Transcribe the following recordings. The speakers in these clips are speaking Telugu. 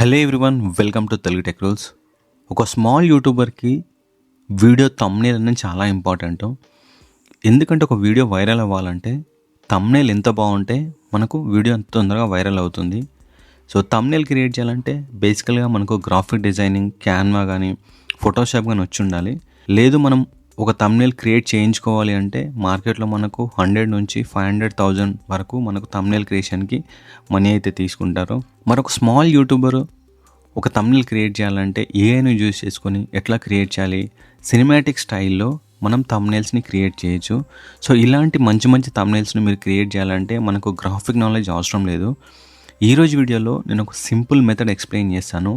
Hello everyone, welcome to Telugu tech rules. ఒక స్మాల్ యూట్యూబర్కి వీడియో థంబ్నెయిల్ అనేది చాలా ఇంపార్టెంట్. ఎందుకంటే ఒక వీడియో వైరల్ అవ్వాలంటే థంబ్నెయిల్ ఎంత బాగుంటే మనకు వీడియో అంత తొందరగా వైరల్ అవుతుంది. సో థంబ్నెయిల్ క్రియేట్ చేయాలంటే బేసికల్గా మనకు గ్రాఫిక్ డిజైనింగ్, క్యాన్వా కానీ ఫోటోషాప్ కానీ వచ్చి ఉండాలి. లేదు మనం ఒక థంబ్నెయిల్ క్రియేట్ చేయించుకోవాలి అంటే మార్కెట్లో మనకు 100 నుంచి 500,000 వరకు మనకు థంబ్నెయిల్ క్రియేషన్కి మనీ అయితే తీసుకుంటారు. మరొక స్మాల్ యూట్యూబర్ ఒక థంబ్నెయిల్ క్రియేట్ చేయాలంటే ఏఐని యూజ్ చేసుకొని ఎట్లా క్రియేట్ చేయాలి, సినిమాటిక్ స్టైల్లో మనం థంబ్నెయిల్స్ని క్రియేట్ చేయొచ్చు. సో ఇలాంటి మంచి మంచి థంబ్నెయిల్స్ని మీరు క్రియేట్ చేయాలంటే మనకు గ్రాఫిక్ నాలెడ్జ్ అవసరం లేదు. ఈరోజు వీడియోలో నేను ఒక సింపుల్ మెథడ్ ఎక్స్ప్లెయిన్ చేస్తాను.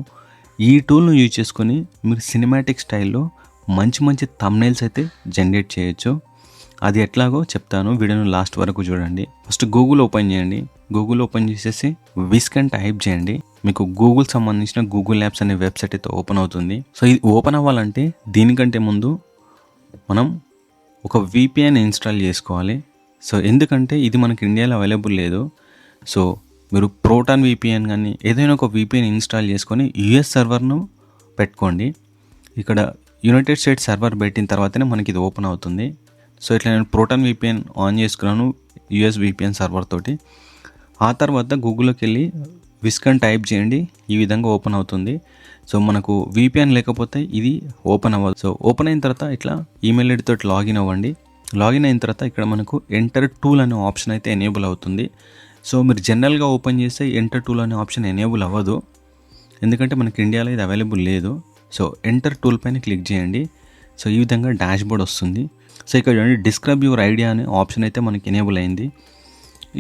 ఈ టూల్ను యూజ్ చేసుకొని మీరు సినిమాటిక్ స్టైల్లో మంచి మంచి థంబ్నెయిల్స్ అయితే జనరేట్ చేయొచ్చు. అది ఎట్లాగో చెప్తాను, వీడియోను లాస్ట్ వరకు చూడండి. ఫస్ట్ గూగుల్ ఓపెన్ చేయండి. గూగుల్ ఓపెన్ చేసేసి విస్క్ అని టైప్ చేయండి. మీకు గూగుల్ సంబంధించిన గూగుల్ యాప్స్ అనే వెబ్సైట్ అయితే ఓపెన్ అవుతుంది. సో ఇది ఓపెన్ అవ్వాలంటే దీనికంటే ముందు మనం ఒక VPN ఇన్స్టాల్ చేసుకోవాలి. సో ఎందుకంటే ఇది మనకి ఇండియాలో అవైలబుల్ లేదు. సో మీరు ప్రోటాన్ VPN కానీ ఏదైనా ఒక VPN ఇన్స్టాల్ చేసుకొని US సర్వర్ను పెట్టుకోండి. ఇక్కడ యునైటెడ్ స్టేట్స్ సర్వర్ పెట్టిన తర్వాతనే మనకి ఇది ఓపెన్ అవుతుంది. సో ఇట్లా నేను ప్రోటాన్ VPN ఆన్ చేసుకున్నాను US VPN సర్వర్ తోటి. ఆ తర్వాత గూగుల్లోకి వెళ్ళి విస్క్ అని టైప్ చేయండి. ఈ విధంగా ఓపెన్ అవుతుంది. సో మనకు VPN లేకపోతే ఇది ఓపెన్ అవ్వదు. సో ఓపెన్ అయిన తర్వాత ఇట్లా ఈమెయిల్ ఐడి తోటి లాగిన్ అవ్వండి. లాగిన్ అయిన తర్వాత ఇక్కడ మనకు ఎంటర్ టూల్ అనే ఆప్షన్ అయితే ఎనేబుల్ అవుతుంది. సో మీరు జనరల్గా ఓపెన్ చేస్తే ఎంటర్ టూల్ అనే ఆప్షన్ ఎనేబుల్ అవ్వదు, ఎందుకంటే మనకి ఇండియాలో ఇది అవైలబుల్ లేదు. సో ఎంటర్ టూల్ పైన క్లిక్ చేయండి. సో ఈ విధంగా డాష్ బోర్డ్ వస్తుంది. సో ఇక్కడ చూడండి, డిస్క్రైబ్ యువర్ ఐడియా అనే ఆప్షన్ అయితే మనకి ఎనేబుల్ అయింది.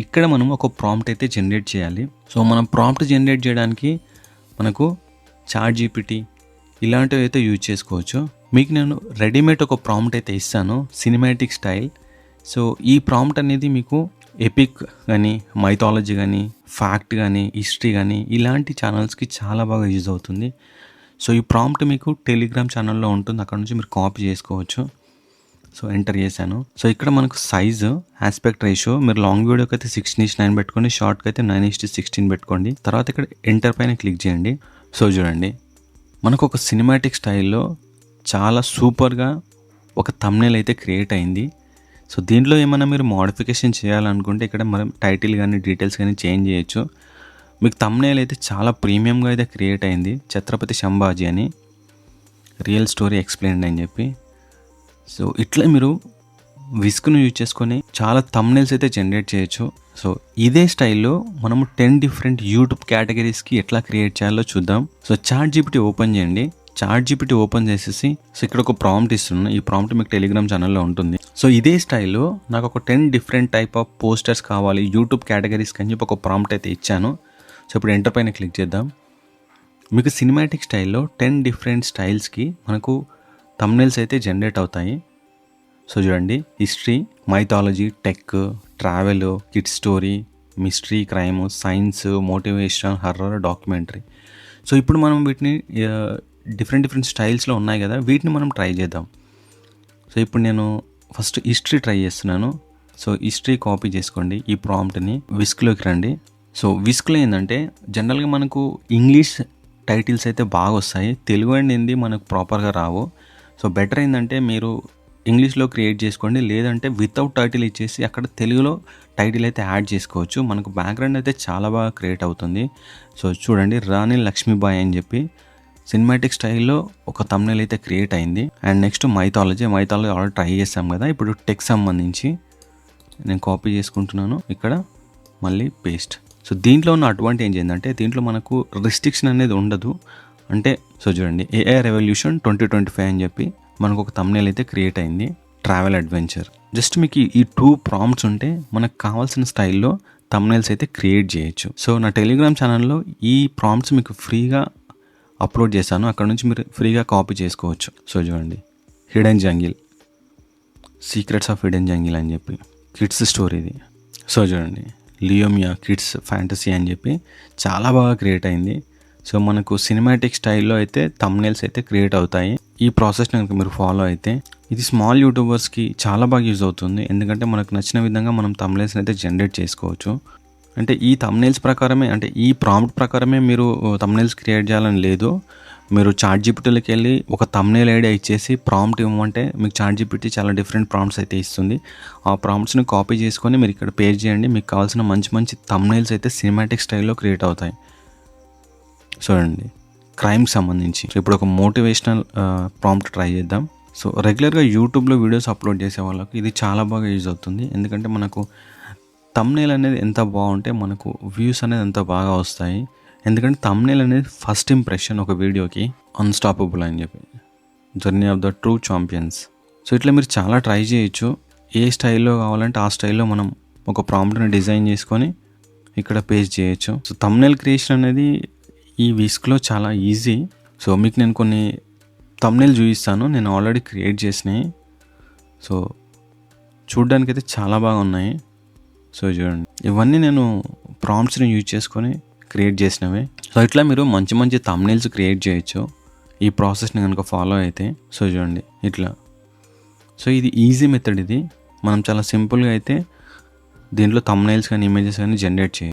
ఇక్కడ మనం ఒక ప్రాంప్ట్ అయితే జనరేట్ చేయాలి. సో మనం ప్రాంప్ట్ జనరేట్ చేయడానికి మనకు ChatGPT ఇలాంటివి అయితే యూజ్ చేసుకోవచ్చు. మీకు నేను రెడీమేడ్ ఒక ప్రాంప్ట్ అయితే ఇస్తాను, సినిమాటిక్ స్టైల్. సో ఈ ప్రాంప్ట్ అనేది మీకు ఎపిక్ కానీ, మైథాలజీ కానీ, ఫ్యాక్ట్ కానీ, హిస్టరీ కానీ ఇలాంటి ఛానల్స్కి చాలా బాగా యూజ్ అవుతుంది. సో ఈ ప్రాంప్ట్ మీకు టెలిగ్రామ్ ఛానల్లో ఉంటుంది, అక్కడ నుంచి మీరు కాపీ చేసుకోవచ్చు. సో ఎంటర్ చేశాను. సో ఇక్కడ మనకు సైజు, ఆస్పెక్ట్ రేషియో మీరు లాంగ్ వీడియోకి అయితే 16:9 పెట్టుకోండి, షార్ట్కి అయితే 9:16 పెట్టుకోండి. తర్వాత ఇక్కడ ఎంటర్ పైన క్లిక్ చేయండి. సో చూడండి, మనకు ఒక సినిమాటిక్ స్టైల్లో చాలా సూపర్గా ఒక థంబ్నెయిల్ అయితే క్రియేట్ అయింది. సో దీంట్లో ఏమైనా మీరు మోడిఫికేషన్ చేయాలనుకుంటే ఇక్కడ మనం టైటిల్ కానీ డీటెయిల్స్ కానీ చేంజ్ చేయొచ్చు. మీకు థంబ్నెయిల్ అయితే చాలా ప్రీమియంగా అయితే క్రియేట్ అయింది. ఛత్రపతి సంభాజీ అని, రియల్ స్టోరీ ఎక్స్ప్లెయిన్డ్ అని చెప్పి. సో ఇట్లా మీరు విస్క్ను యూజ్ చేసుకొని చాలా థంబ్నెయిల్స్ అయితే జనరేట్ చేయొచ్చు. సో ఇదే స్టైల్లో మనము 10 డిఫరెంట్ యూట్యూబ్ కేటగిరీస్కి ఎట్లా క్రియేట్ చేయాలో చూద్దాం. సో ChatGPT ఓపెన్ చేయండి. ChatGPT ఓపెన్ చేసేసి సో ఇక్కడ ఒక ప్రాంప్ట్ ఇస్తున్నాను. ఈ ప్రాంప్ట్ మీకు టెలిగ్రామ్ ఛానల్లో ఉంటుంది. సో ఇదే స్టైల్లో నాకు ఒక 10 డిఫరెంట్ టైప్ ఆఫ్ పోస్టర్స్ కావాలి యూట్యూబ్ కేటగిరీస్కి అని చెప్పి ఒక ప్రాంప్ట్ అయితే ఇచ్చాను. సో ఇప్పుడు ఎంటర్ పైన క్లిక్ చేద్దాం. మీకు సినిమాటిక్ స్టైల్లో 10 డిఫరెంట్ స్టైల్స్కి మనకు థంబ్నెయిల్స్ అయితే జనరేట్ అవుతాయి. సో చూడండి, history, mythology, tech, travel, kids story, mystery, crime, science, motivation, horror, documentary. So ఇప్పుడు మనం వీటిని డిఫరెంట్ స్టైల్స్లో ఉన్నాయి కదా, వీటిని మనం ట్రై చేద్దాం. సో ఇప్పుడు నేను ఫస్ట్ హిస్టరీ ట్రై చేస్తున్నాను. సో హిస్టరీ కాపీ చేసుకోండి. ఈ ప్రాంప్ట్ని విస్క్లోకి రండి. సో విస్క్లో ఏంటంటే జనరల్గా మనకు ఇంగ్లీష్ టైటిల్స్ అయితే బాగా వస్తాయి, తెలుగు అండ్ హిందీ మనకు ప్రాపర్గా రావు. సో బెటర్ ఏంటంటే మీరు ఇంగ్లీష్లో క్రియేట్ చేసుకోండి, లేదంటే వితౌట్ టైటిల్ ఇచ్చేసి అక్కడ తెలుగులో టైటిల్ అయితే యాడ్ చేసుకోవచ్చు. మనకు బ్యాక్గ్రౌండ్ అయితే చాలా బాగా క్రియేట్ అవుతుంది. సో చూడండి, రాణి లక్ష్మీబాయి అని చెప్పి సినిమాటిక్ స్టైల్లో ఒక థంబ్నెయిల్ అయితే క్రియేట్ అయింది. And next mythology already try చేస్తాం కదా. ఇప్పుడు టెక్ సంబంధించి నేను కాపీ చేసుకుంటున్నాను, ఇక్కడ మళ్ళీ పేస్ట్. సో దీంట్లో ఉన్న అడ్వాంటేజ్ ఏంటంటే దీంట్లో మనకు రిస్ట్రిక్షన్ అనేది ఉండదు. అంటే సో చూడండి, AI రెవల్యూషన్ 2025 అని చెప్పి మనకు ఒక థంబ్నెయిల్ అయితే క్రియేట్ అయింది. Travel adventure. జస్ట్ మీకు ఈ 2 ప్రాంప్ట్స్ ఉంటే మనకు కావాల్సిన స్టైల్లో థంబ్నెయిల్స్ అయితే క్రియేట్ చేయొచ్చు. సో నా టెలిగ్రామ్ ఛానల్లో ఈ ప్రాంప్ట్స్ మీకు ఫ్రీగా అప్లోడ్ చేశాను, అక్కడ నుంచి మీరు ఫ్రీగా కాపీ చేసుకోవచ్చు. సో చూడండి, hidden jungle, secrets of hidden jungle అని చెప్పి కిడ్స్ స్టోరీది. సో చూడండి, లియోమియా కిడ్స్ ఫ్యాంటసీ అని చెప్పి చాలా బాగా క్రియేట్ అయింది. సో మనకు సినిమాటిక్ స్టైల్లో అయితే థంబ్నెయిల్స్ అయితే క్రియేట్ అవుతాయి. ఈ ప్రాసెస్ని కనుక మీరు ఫాలో అయితే ఇది స్మాల్ యూట్యూబర్స్కి చాలా బాగా యూజ్ అవుతుంది, ఎందుకంటే మనకు నచ్చిన విధంగా మనం థంబ్నెయిల్స్ని అయితే జనరేట్ చేసుకోవచ్చు. అంటే ఈ థంబ్నెయిల్స్ ప్రకారమే, అంటే ఈ ప్రాంప్ట్ ప్రకారమే మీరు థంబ్నెయిల్స్ క్రియేట్ చేయాలని లేదు. మీరు చాట్‌జీపీటీలోకి వెళ్ళి ఒక థంబ్నెయిల్ ఐడియా ఇచ్చేసి ప్రాంప్ట్ ఇవ్వమంటే మీకు చాట్‌జీపీటీ చాలా డిఫరెంట్ ప్రాంప్ట్స్ అయితే ఇస్తుంది. ఆ ప్రాంప్ట్స్‌ని కాపీ చేసుకొని మీరు ఇక్కడ పేస్ట్ చేయండి. మీకు కావాల్సిన మంచి మంచి థంబ్నెయిల్స్ అయితే సినిమాటిక్ స్టైల్‌లో క్రియేట్ అవుతాయి. చూడండి, క్రైమ్కి సంబంధించి. సో ఇప్పుడు ఒక మోటివేషనల్ ప్రాంప్ట్ ట్రై చేద్దాం. సో రెగ్యులర్గా యూట్యూబ్లో వీడియోస్ అప్లోడ్ చేసే వాళ్ళకి ఇది చాలా బాగా యూజ్ అవుతుంది. ఎందుకంటే మనకు థంబ్నెయిల్ అనేది ఎంత బాగుంటే మనకు వ్యూస్ అనేది అంత బాగా వస్తాయి. ఎందుకంటే థంబ్నెయిల్ అనేది ఫస్ట్ ఇంప్రెషన్ ఒక వీడియోకి. అన్స్టాపబుల్ అని చెప్పి, journey of the true champions. So ఇట్లా మీరు చాలా ట్రై చేయొచ్చు. ఏ స్టైల్లో కావాలంటే ఆ స్టైల్లో మనం ఒక ప్రాంప్ట్ని డిజైన్ చేసుకొని ఇక్కడ పేస్ట్ చేయొచ్చు. సో థంబ్నెయిల్ క్రియేషన్ అనేది ఈ విస్క్లో చాలా ఈజీ. సో మీకు నేను కొన్ని థంబ్నెయిల్ చూపిస్తాను, నేను ఆల్రెడీ క్రియేట్ చేసినాయి. సో చూడ్డానికైతే చాలా బాగా ఉన్నాయి. సో చూడండి, ఇవన్నీ నేను ప్రాంప్ట్స్ని యూజ్ చేసుకొని క్రియేట్ చేసినవే. సో ఇట్లా మీరు మంచి మంచి థంబ్నెయిల్స్ క్రియేట్ చేయొచ్చు ఈ ప్రాసెస్ని కనుక ఫాలో అయితే. సో చూడండి ఇట్లా. సో ఇది ఈజీ మెథడ్. ఇది మనం చాలా సింపుల్గా అయితే దీంట్లో థంబ్నెయిల్స్ కానీ ఇమేజెస్ కానీ జనరేట్ చేయొచ్చు.